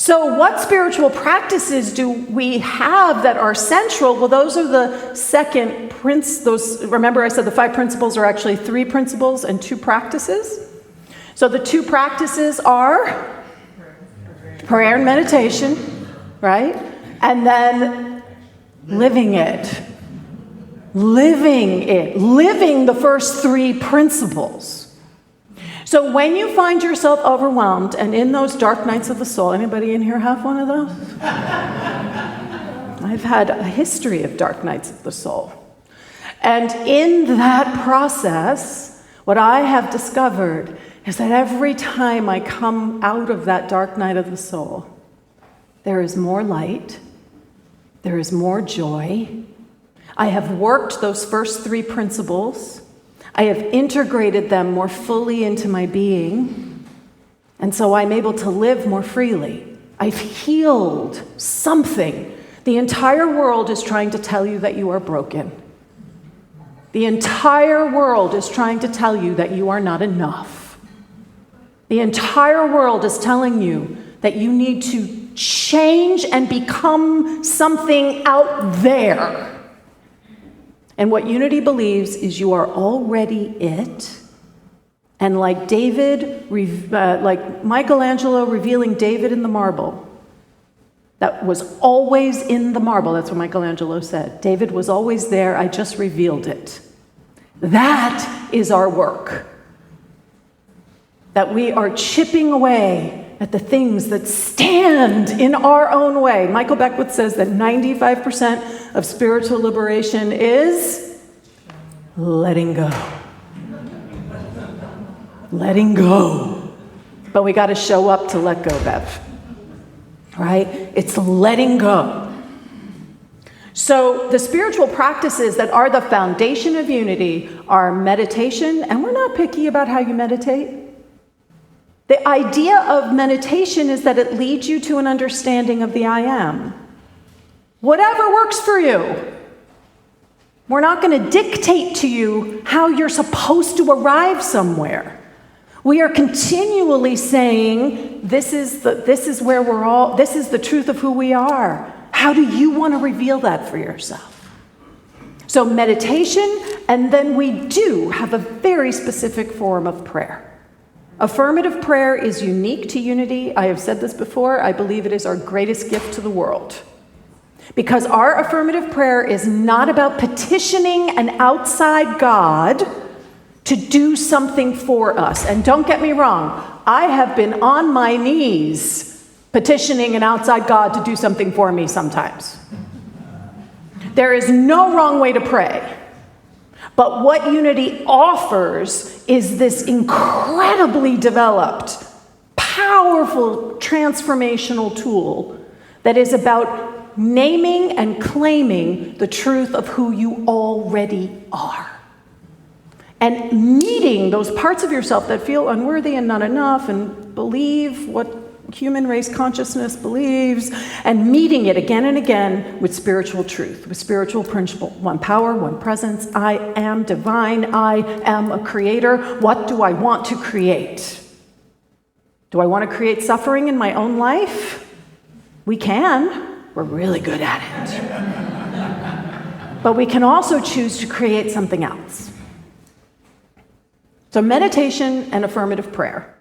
So what spiritual practices do we have that are central? Well, those are the second remember I said the 5 principles are actually 3 principles and 2 practices. So the 2 practices are prayer and meditation, right? And then living it. Living the first 3 principles. So when you find yourself overwhelmed and in those dark nights of the soul, anybody in here have one of those? I've had a history of dark nights of the soul. And in that process, what I have discovered is that every time I come out of that dark night of the soul, there is more light, there is more joy. I have worked those first 3 principles. I have integrated them more fully into my being, and so I'm able to live more freely. I've healed something. The entire world is trying to tell you that you are broken. The entire world is trying to tell you that you are not enough. The entire world is telling you that you need to change and become something out there. And what Unity believes is you are already it. And like like Michelangelo revealing David in the marble, that was always in the marble. That's what Michelangelo said. David was always there. I just revealed it. That is our work. That we are chipping away at the things that stand in our own way. Michael Beckwith says that 95% of spiritual liberation is letting go. Letting go. But we got to show up to let go, Bev. Right? It's letting go. So the spiritual practices that are the foundation of Unity are meditation, and we're not picky about how you meditate. The idea of meditation is that it leads you to an understanding of the I am. Whatever works for you. We're not going to dictate to you how you're supposed to arrive somewhere. We are continually saying, this is the truth of who we are. How do you want to reveal that for yourself? So meditation, and then we do have a very specific form of prayer. Affirmative prayer is unique to Unity. I have said this before. I believe it is our greatest gift to the world. Because our affirmative prayer is not about petitioning an outside God to do something for us. And don't get me wrong, I have been on my knees petitioning an outside God to do something for me sometimes. There is no wrong way to pray. But what Unity offers is this incredibly developed, powerful transformational tool that is about naming and claiming the truth of who you already are. And meeting those parts of yourself that feel unworthy and not enough and believe what human race consciousness believes, and meeting it again and again with spiritual truth, with spiritual principle. One power, one presence. I am divine. I am a creator. What do I want to create? Do I want to create suffering in my own life? We can. We're really good at it. But we can also choose to create something else. So meditation and affirmative prayer.